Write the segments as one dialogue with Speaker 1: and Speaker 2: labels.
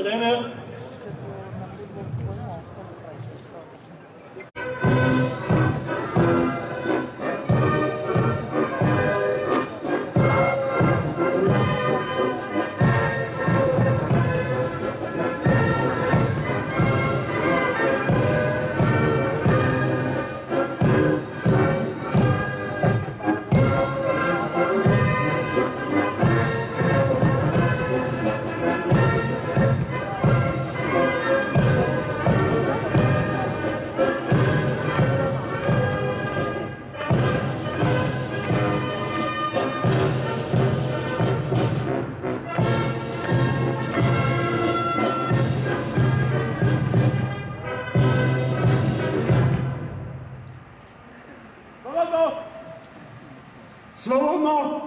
Speaker 1: Elena. Свободно!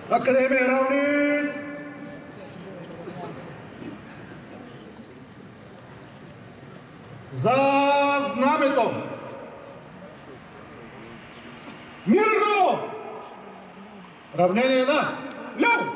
Speaker 1: Академия Равнис! За знамето! Мирно! Равнение на ляво!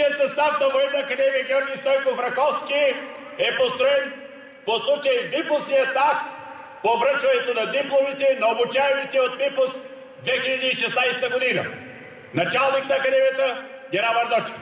Speaker 2: Висшият състав на Военна академия Георги Стойков Раковски е построен по случай Випускният акт по връчването на дипломите на обучаемите от Випуск 2016 година. Началник на академията Гера Вардочев.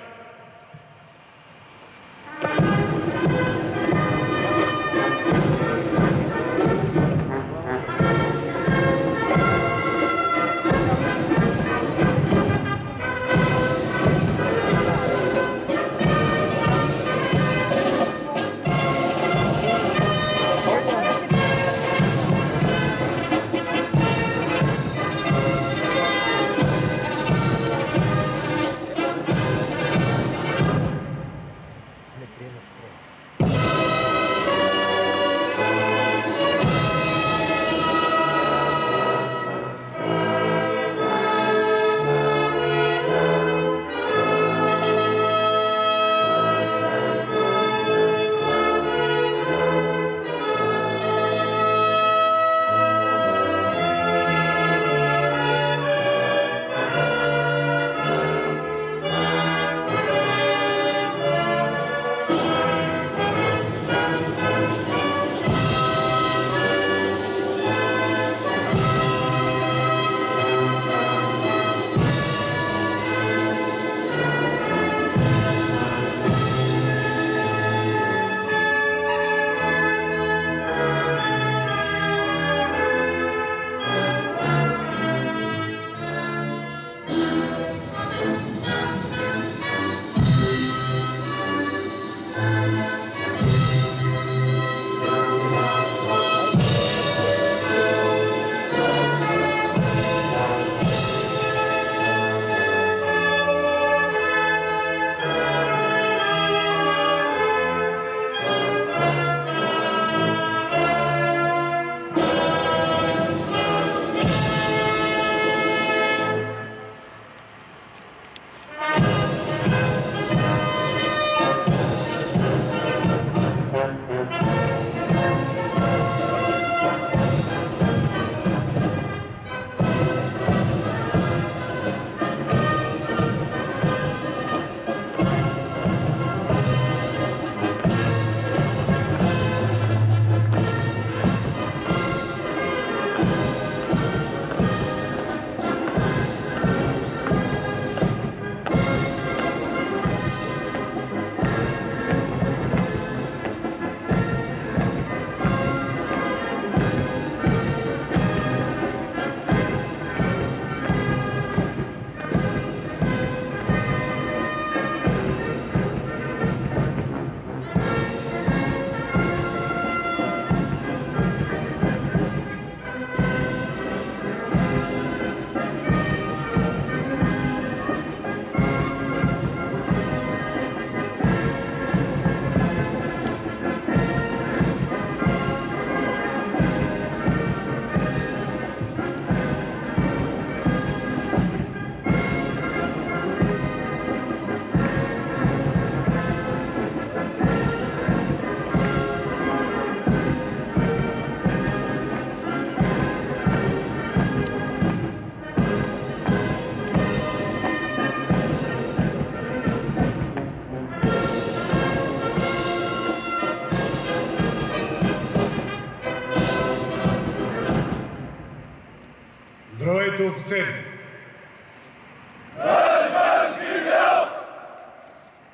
Speaker 1: Здравейте, офицери!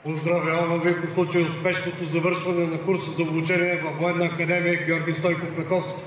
Speaker 1: Поздравявам ви по случай успешното завършване на курса за обучение във Военна академия Георги Стойков Раковски.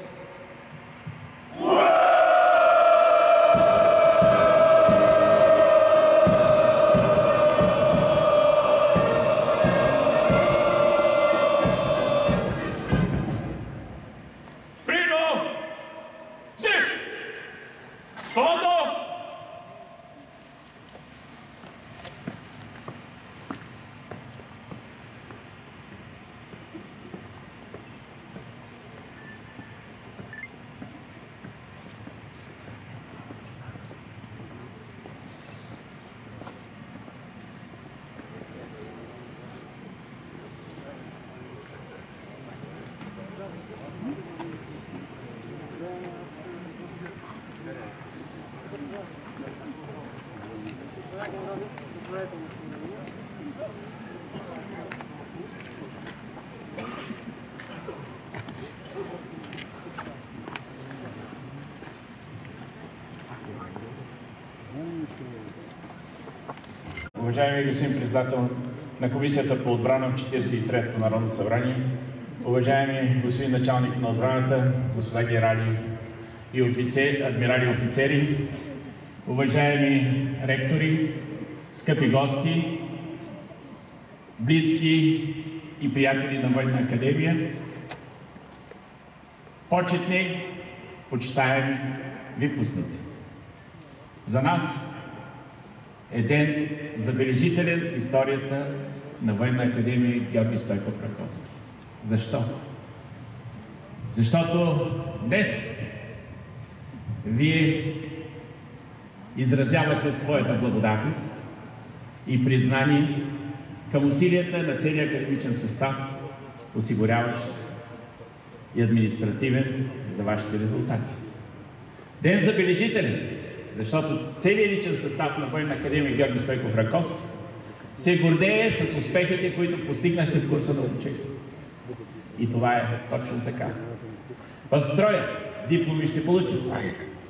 Speaker 2: уважаеми господин председател на Комисията по отбрана в 43-то Народно събрание, уважаеми господин началник на отбраната, господа генерали и адмирали и офицери, уважаеми ректори, скъпи гости, близки и приятели на Военна академия, почетни, почитаеми випускници. За нас е ден забележителен в историята на Военна академия Георги Стойков Раковски. Защо? Защото днес вие изразявате своята благодарност и признание към усилията на целия академичен състав, осигуряващ и административен за вашите резултати. Ден забележителен, защото целият личен състав на Военна академия Георги Стойков Раковски се гордее с успехите, които постигнахте в курса на обучение. И това е точно така. В строя дипломи ще получат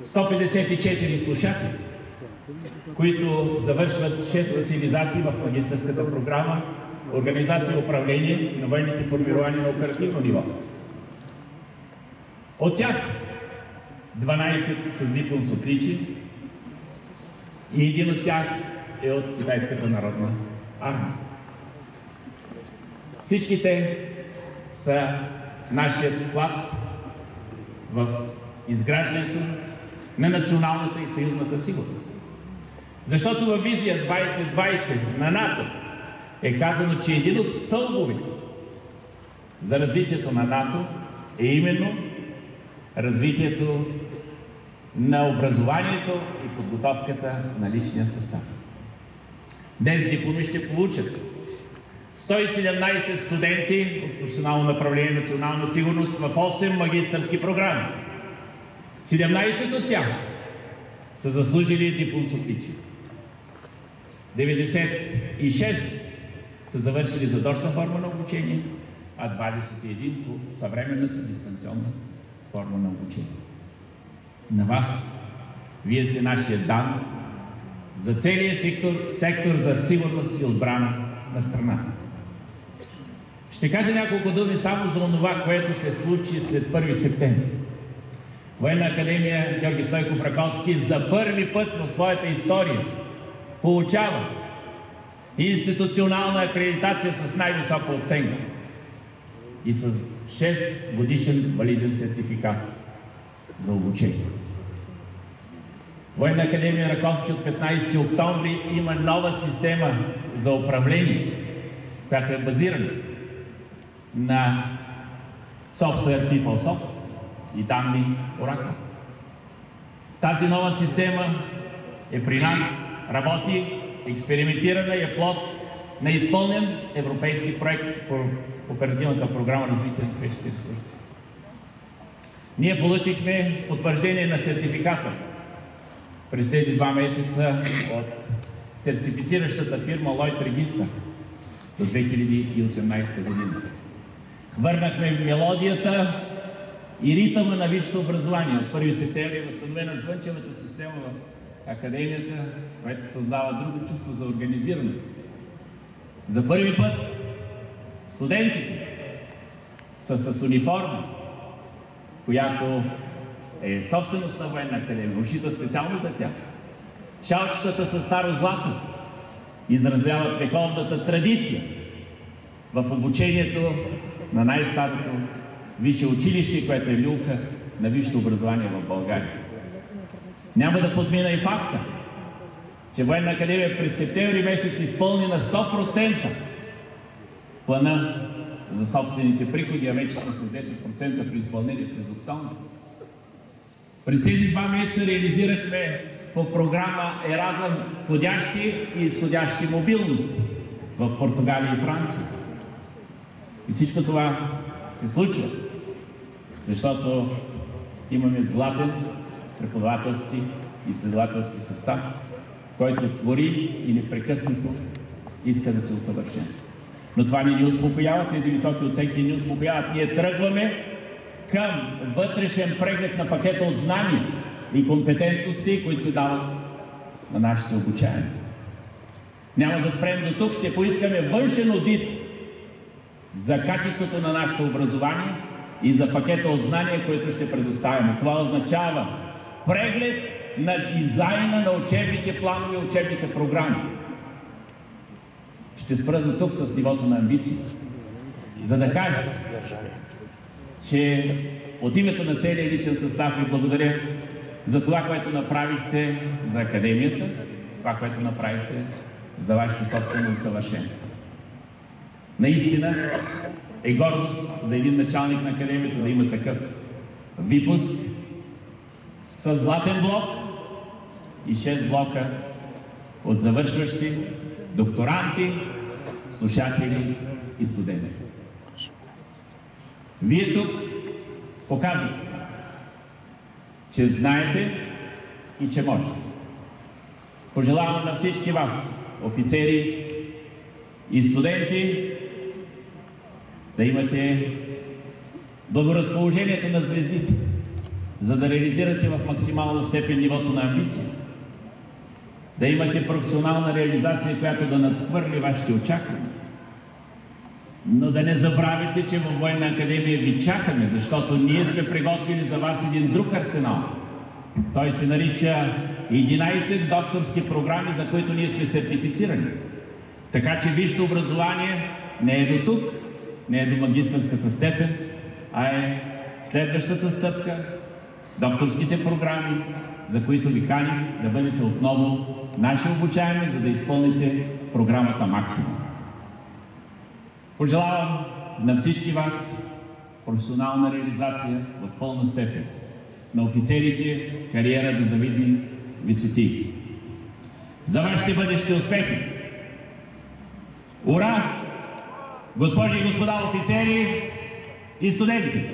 Speaker 2: 154 слушатели, които завършват 6 специализации в магистърската програма Организация и управление на военните формирования на оперативно ниво. От тях 12 с диплом с отличие и един от тях е от Китайската народна армия. Всички те са нашият вклад в изграждането на националната и съюзната сигурност. Защото във визия 2020 на НАТО е казано, че един от стълбовете за развитието на НАТО е именно развитието на образованието и подготовката на личния състав. Днес дипломи ще получат 117 студенти от професионално направление национална сигурност в 8 магистърски програми. 17 от тях са заслужили диплом с отличие. 96 са завършили задочна форма на обучение, а 21 по съвременната дистанционна форма на обучение. На вас, вие сте нашия дан за целия сектор за сигурност и отбрана на страната. Ще кажа няколко думи само за това, което се случи след 1 септември. Военна академия Георги Стойков Раковски за първи път в своята история получава институционална акредитация с най-висока оценка и с 6 годишен валиден сертификат за обучение. Военна академия Раковски от 15 октомври има нова система за управление, която е базирана на софтуер PeopleSoft и данни Oracle. Тази нова система е при нас, работи, експериментирана и е плод на изпълнен европейски проект по оперативната програма развитие на човешките ресурси. Ние получихме потвърждение на сертификата през тези 2 месеца от сертифициращата фирма Lloyd Register до 2018 година. Върнахме мелодията и ритъма на висшето образование. От 1 септември е възстановена звънчевата система в академията, което създава друго чувство за организираност. За първи път студентите са с униформа, която е собственост на Военна академия, ушита специално за тях. Шалчетата са старо злато изразяват вековната традиция в обучението на най-старото висше училище, което е люлка на висшето образование в България. Няма да подмина и факта, че Военна академия през септември месец изпълни на 100% плана за собствените приходи, а вече сме с 10% при изпълнение през октомври. През тези 2 месеца реализирахме по програма Еразъм входящи и изходящи мобилности в Португалия и Франция. И всичко това се случва, защото имаме златен преподавателски и изследователски състав, който твори и непрекъснато иска да се усъвършенства. Но това не ни успокоява, тези високи оценки ни успокояват. Ние тръгваме към вътрешен преглед на пакета от знания и компетентности, които се дават на нашите обучаеми. Няма да спрем до тук, ще поискаме външен одит за качеството на нашето образование и за пакета от знания, които ще предоставяме. Това означава преглед на дизайна на учебните планове и учебните програми. Ще спра до тук с нивото на амбиции, за да кажа, че от името на целия личен състав ви благодаря за това, което направихте за Академията, това, което направихте за вашето собствено усъвършенство. Наистина е гордост за един началник на Академията да има такъв випуск с златен блок и 6 блока от завършващи докторанти, слушатели и студенти. Вие тук показвате, че знаете и че можете. Пожелавам на всички вас, офицери и студенти, да имате благоразположението на звездите, за да реализирате в максимална степен нивото на амбиция, да имате професионална реализация, която да надхвърли вашите очаквания. Но да не забравяйте, че във Военна академия ви чакаме, защото ние сме приготвили за вас един друг арсенал. Той се нарича 11 докторски програми, за които ние сме сертифицирани. Така че висшето образование не е до тук, не е до магистърската степен, а е следващата стъпка, докторските програми, за които ви каним да бъдете отново наши обучаеми, за да изпълните програмата максимум. Пожелавам на всички вас професионална реализация в пълна степен, на офицерите кариера до завидни висоти. За вашите бъдещи успехи! Ура! Госпожи и господа офицери и студенти!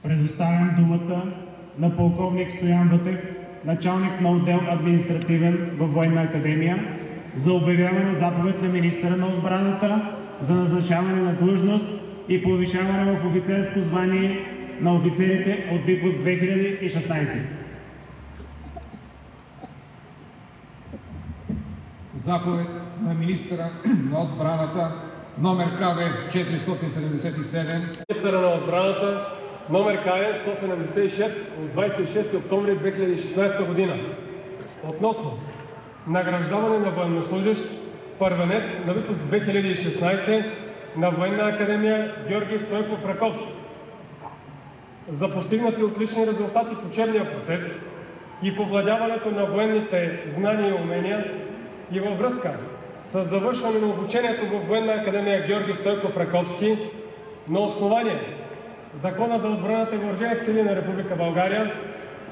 Speaker 3: Предоставям думата на полковник Стоян Вътев, началник на отдел административен във Военна академия, за обявяване на заповед на министъра на отбраната за назначаване на длъжност и повишаване в офицерско звание на офицерите от випуск 2016.
Speaker 4: Заповед на министъра на отбраната номер КВ 477.
Speaker 5: Министъра на отбраната номер КВ 176 от 26 октомври 2016 година относно награждаване на военнослужащ първенец на випуск 2016 на Военна академия Георги Стойков Раковски за постигнати отлични резултати в учебния процес и в овладяването на военните знания и умения и във връзка с завършване на обучението в Военна академия Георги Стойков Раковски на основание Закона за отбраната и въоръжените сили на Република България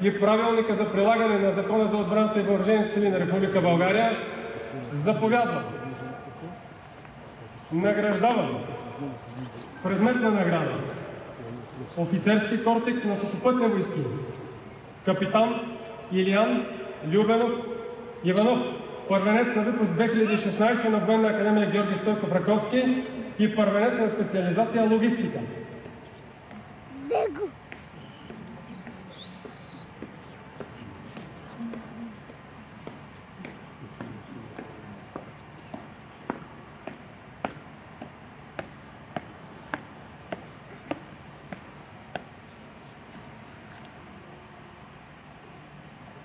Speaker 5: и Правилника за прилагане на Закона за отбраната и въоръжените сили на Република България, заповядва награждаване с предмет на награда офицерски кортик на Сухопътни войски капитан Илиян Любенов Иванов, първенец на випуск 2016 на Военна академия Георги Стойков Раковски и първенец на специализация логистика.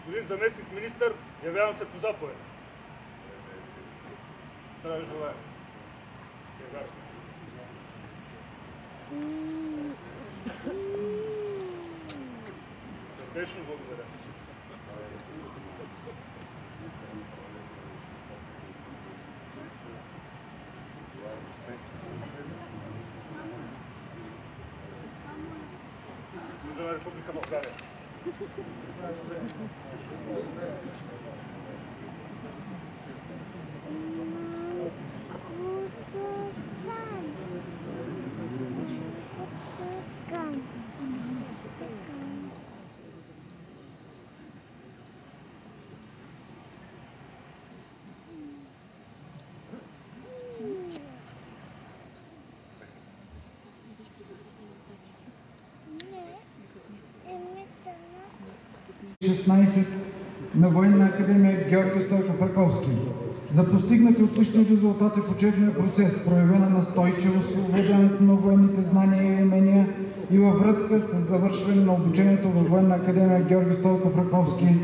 Speaker 6: Господин заместник министър, явявам се по заповед. Здраве желая. Сърдечно благодаря. Служа на Република България.
Speaker 7: 16 на Военна академия Георги Стойков Раковски. За постигнати отлични резултати в учебния процес, проявена настойчивост в овладяването на военните знания и умения и във връзка с завършване на обучението във Военна академия Георги Стойков Раковски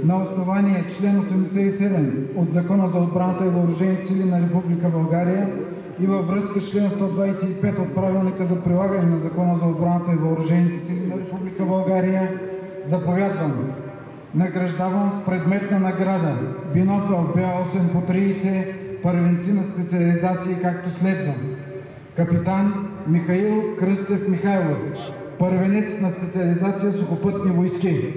Speaker 7: на основание член 87 от Закона за отбраната и въоръжените сили на Република България и във връзка с член 125 от Правилника за прилагане на Закона за отбраната и въоръжените сили на Република България, заповядвам. Награждавам с предметна награда бинокъл Б8 по 30 първенци на специализации, както следва: капитан Михаил Кръстев Михайлов, първенец на специализация Сухопътни войски.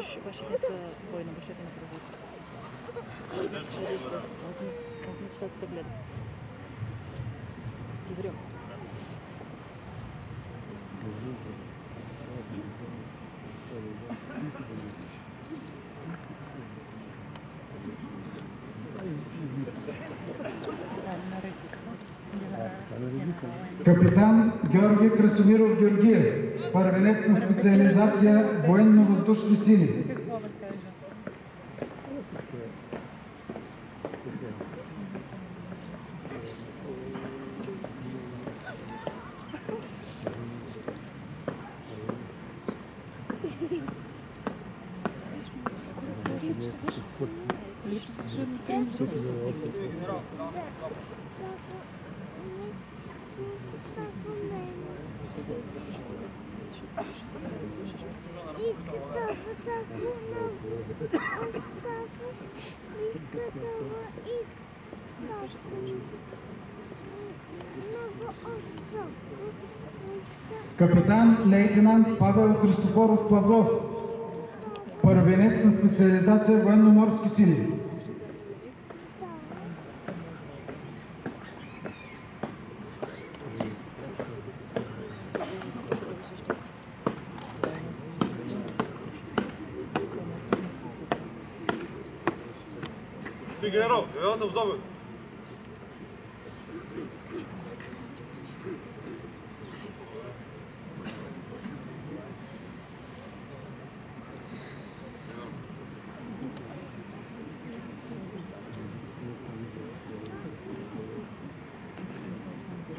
Speaker 8: Ще беше днеска бой на вършете на правителството. От мечтата да гледам. Сибирил.
Speaker 7: Капитан Георги Красимиров Георгиев, първенец на специализация Военно-въздушни сили. Капитан лейтенант Павел Христофоров Павлов, първенец на специализация Военно-морски сили.
Speaker 6: Генерал, я съм забавен.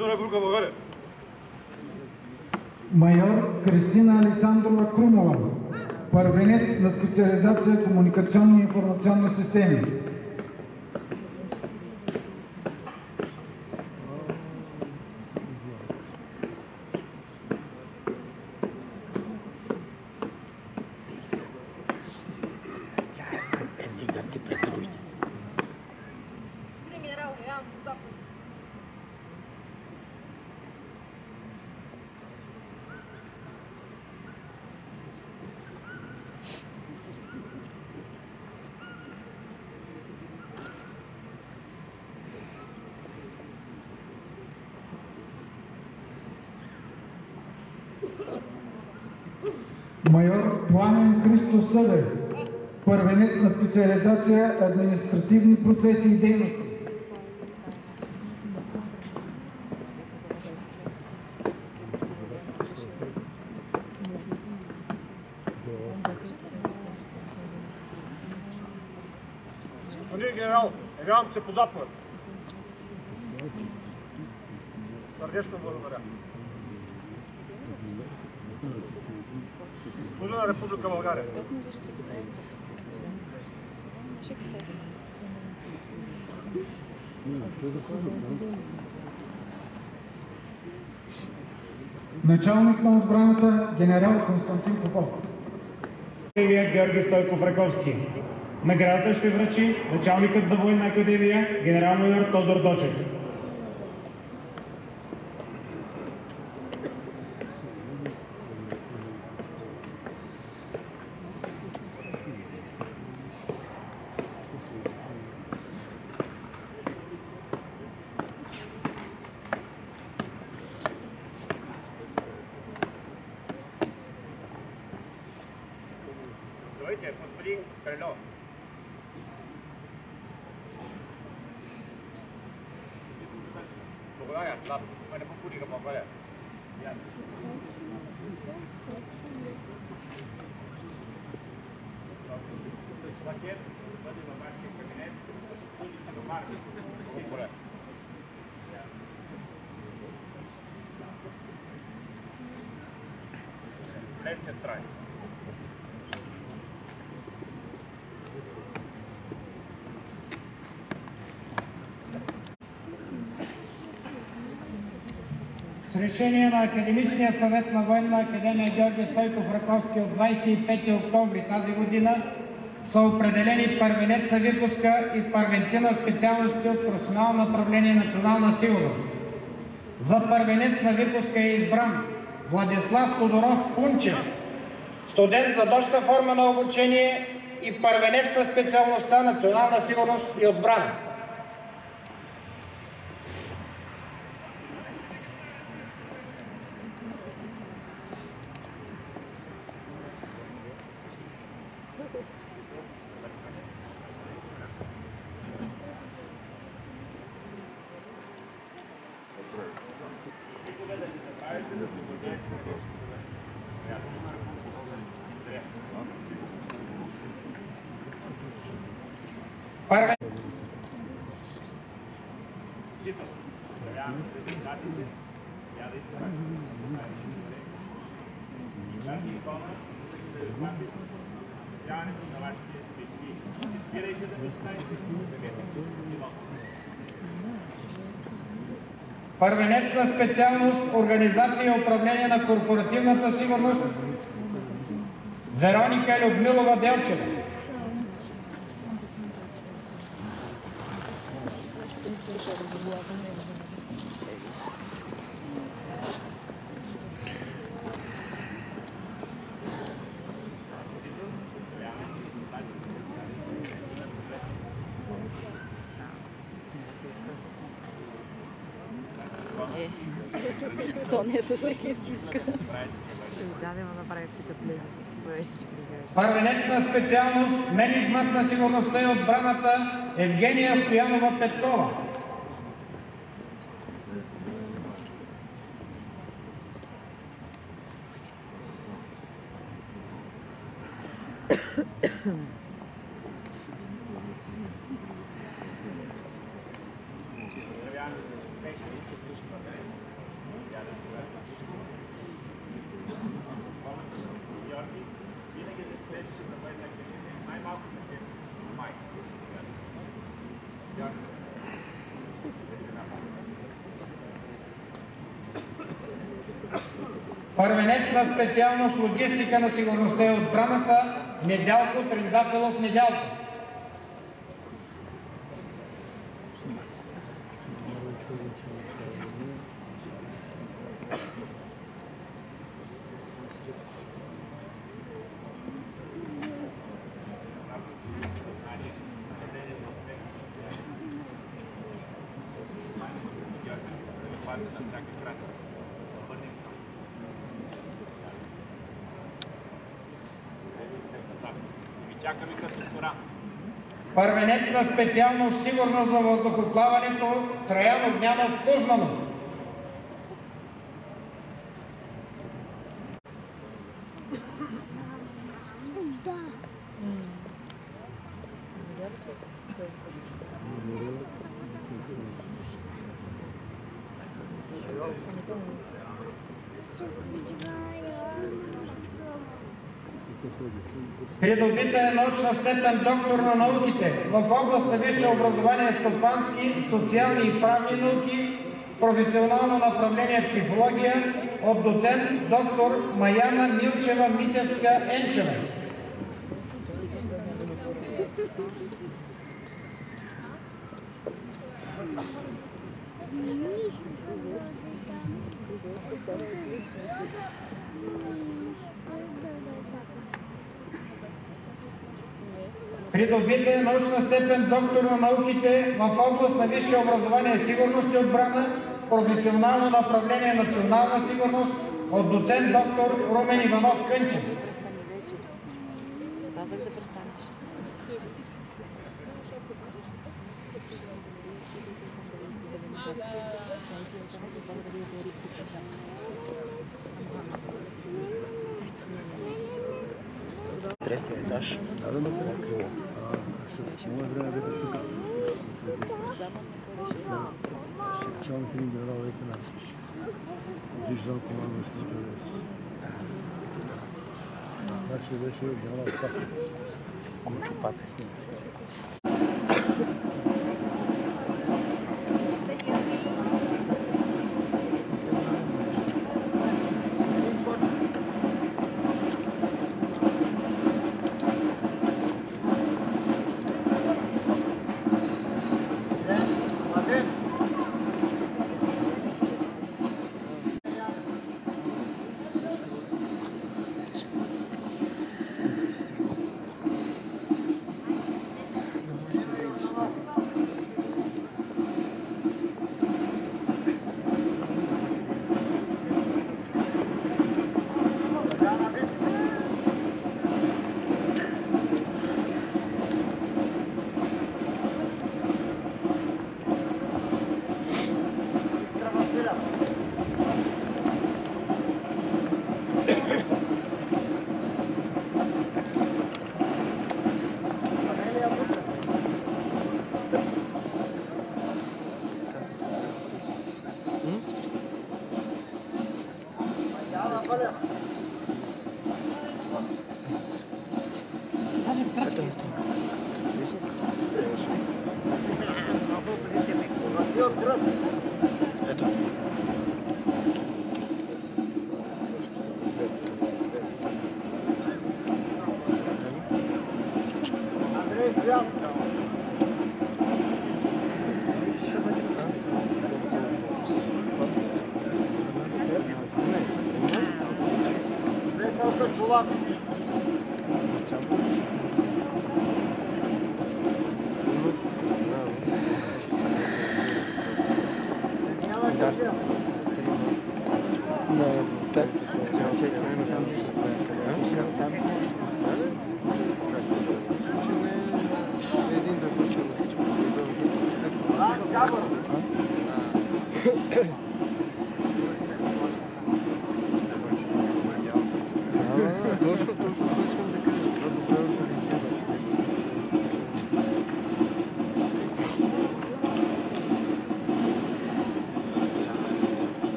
Speaker 6: Република България.
Speaker 7: Майор Кристина Александрова Крумова, първенец на специализация Комуникационни и информационни системи. Майор Пламен Христов Съдев, първенец на специализация Административни процеси и дейности.
Speaker 6: Господин генерал, явявам се по заповед. Сърдечно благодаря. Служа на Република България.
Speaker 7: Началник на отбраната генерал Константин Попов.
Speaker 3: Георги Стойков Раковски. Наградата ще връчи началникът на Военна академия генерал-майор Тодор Дочев.
Speaker 2: Стойте, господин Кралев. Благодаря, слабо. Не покуриха по-горе. Пакет, бъде във вашия кабинет, улица до Марки. Благодаря. Лесте страни.
Speaker 9: С решение на Академичния съвет на Военна академия Георги Стойков Раковски от 25 октомври тази година са определени първенец на випуска и първенци на специалности от професионално направление национална сигурност. За първенец на випуска е избран Владислав Тодоров Пунчев, студент за дължна форма на обучение и първенец на специалността национална сигурност и отбрана. Първенец на специалност Организация и управление на корпоративната сигурност Вероника Людмилова Делчева.
Speaker 8: То не със всеки стиска. Да, няма да прави впечатление.
Speaker 9: Първенец на специалност Мениджмънт на сигурността и отбраната Евгения Стоянова Петкова. Първенец на специалност логистика на сигурността и отбраната Недялко Триндафилов Недялко. Първенец на специалност сигурност във въздухоплаването Траян Огнянов Кузманов. Придобита е научна степен доктор на науките в област на висше образование стопански, социални и правни науки, професионално направление психология от доцент доктор Маяна Милчева Митевска-Енчева. Придобита е научна степен доктор на науките в област на висше образование сигурност и отбрана, професионално направление национална сигурност от доцент доктор Румен Иванов Кънчев.
Speaker 8: Казах да престанеш.
Speaker 10: Третия етаж. Да, моят време беше тук. Чувам филм генерал лейтенант. Виждам командващия ТВС. Значи беше генерал Патев. Кучо Патев.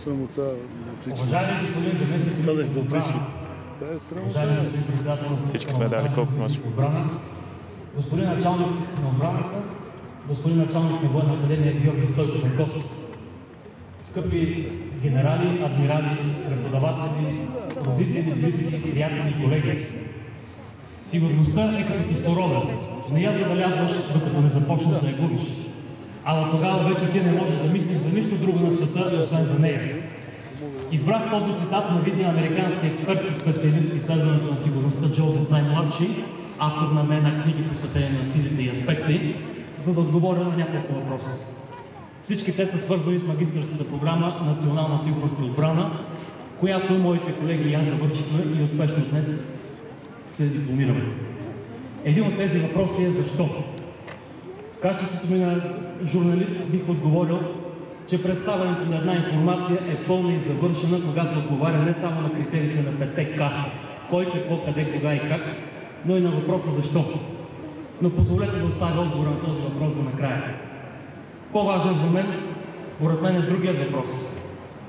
Speaker 10: Срамота.
Speaker 3: Уважаеми господин заместник
Speaker 10: да отличи.
Speaker 3: уважаеми господин председател,
Speaker 11: Всички сме дали колкото може.
Speaker 3: господин началник на отбраната, господин началник на Военна академия Георги Стойков Раковски, скъпи генерали, адмирали, преподаватели, родители, близки, приятели, колеги. Сигурността е като кислорода. Не я забелязваш, докато не започнеш да я губиш. Ала тогава вече ти не можеш да мислиш за нищо друго на света, освен за нея. Избрах този цитат на видния американски експерт и специалист в изследването на сигурността Джозеф най-младши, автор на една книги, посветени на силите и аспекти, за да отговоря на няколко въпроса. Всички те са свързани с магистърската програма Национална сигурност и отбрана, която моите колеги и аз завършихме и успешно днес се дипломираме. Един от тези въпроси е защо? В качеството ми на журналист бих отговорил, че представянето на една информация е пълна и завършена, когато отговаря не само на критериите на 5 К, кой, какво, къде, кога и как, но и на въпроса защо. Но позволете да оставя отговора на този въпрос за накрая. По-важен за мен, според мен, е другият въпрос.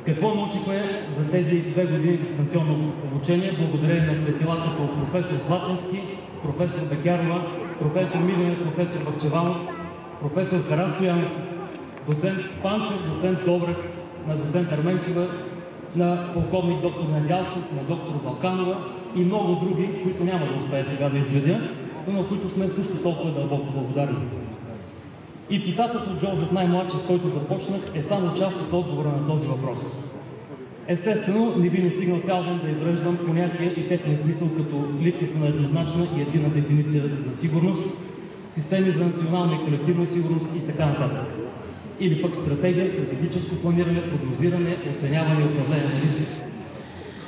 Speaker 3: Какво научихме за тези 2 години дистанционно обучение, благодарение на светилата по професор Златински, професор Бекярова, професор Милев, професор Бахчеванов, професор Карастоянов, доцент Панчев, доцент Добрев, на доцент Арменчева, на полковник доктор Недялков, на доктор Балканова и много други, които няма да успея сега да изредя, но на които сме също толкова дълбоко благодарни. И цитатът от Джозеф най-младши, с който започнах, е само част от отговора на този въпрос. Естествено, не би не стигнал цял ден да изреждам понятия и техния смисъл като липсата на еднозначна и единна дефиниция за сигурност, системи за национална и колективна сигурност и така нататък. Или пък стратегия, стратегическо планиране, прогнозиране, оценяване и управление на риски.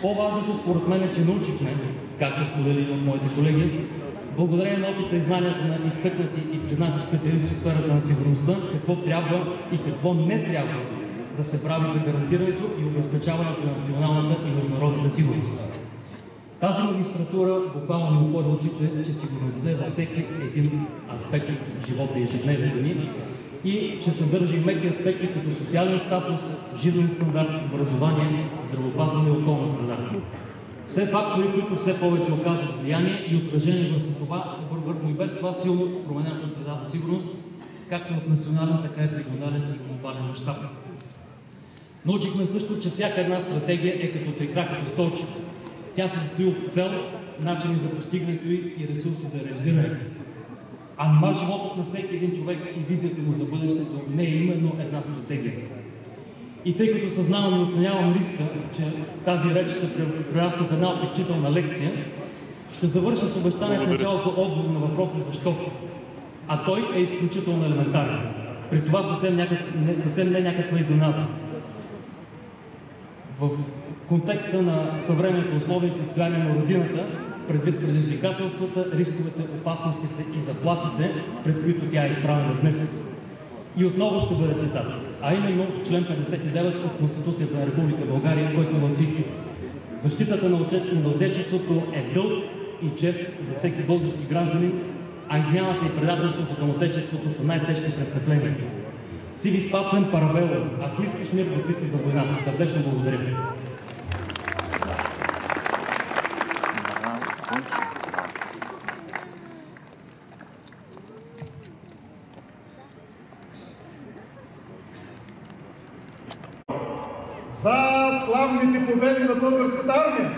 Speaker 3: По-важното според мен е, че научихме, както споделили от моите колеги, благодарение на опита и знанията на изтъкнати и признати специалисти в сферата на сигурността, какво трябва и какво не трябва да се прави за гарантирането и обезпечаването на националната и международната сигурност. Тази магистратура буквално ми отвори очите, че сигурността е във всеки един аспект от живота и ежедневието ни и че съдържа и меки аспекти като социален статус, жизнен стандарт, образование, здравеопазване и околна среда. Все фактори, които все повече оказват влияние и отражение върху това, върху и без това силно променената среда за сигурност, както в национален, така и в регионален и глобален мащаб. Научихме също, че всяка една стратегия е като трикракото столче. Тя се състои от цел, начини за постигането и ресурси за реализирането. А нима животът на всеки един човек и визията му за бъдещето не е именно една стратегия.
Speaker 11: И тъй като съзнавам и оценявам риска, че тази реч ще прерасне в една отекчителна лекция, ще завърша с обещание в началото отговор на въпроса защо. А той е изключително елементарен. При това съвсем не някаква изненада. В контекста на съвременните условия и състояние на родината, предвид предизвикателствата, рисковете, опасностите и заплахите, пред които тя е изправена днес. И отново ще бъде цитат, а именно член 59 от Конституцията на Република България, който гласи: защитата на Отечеството е дълг и чест за всеки български гражданин, а измяната и предателството към Отечеството са най-тежки престъпления. Civis pacem parabellum. Ако искаш мир, готви се за войната. Сърдечно благодаря.
Speaker 12: За славните победи на българската армия!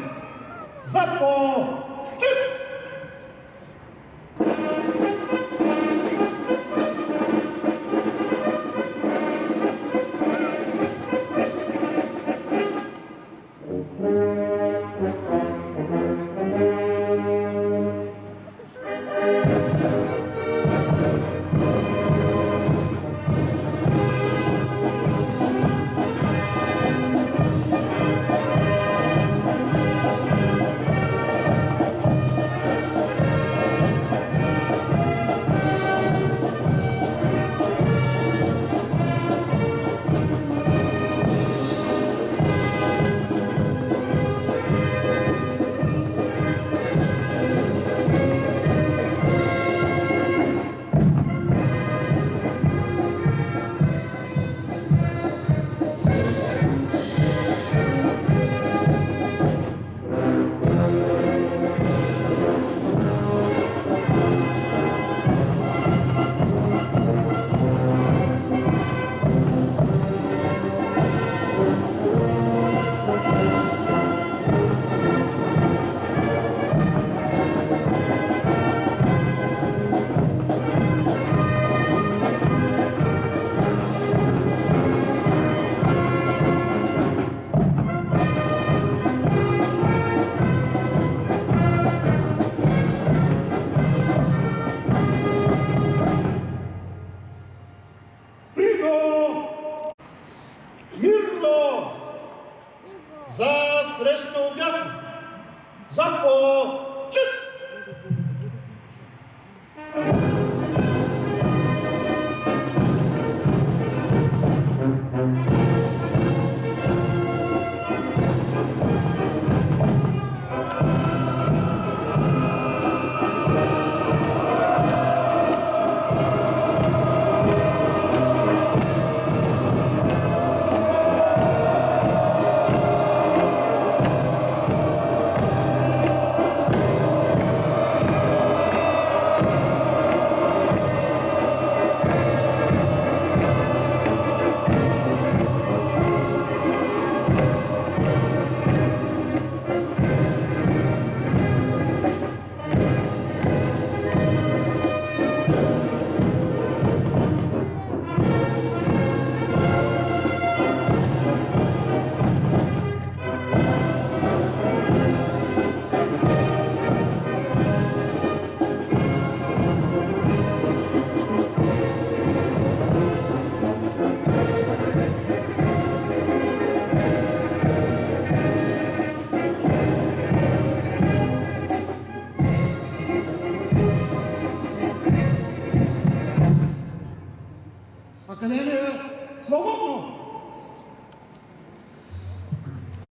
Speaker 12: За по-чист! Мирно! За среща отдясно! За по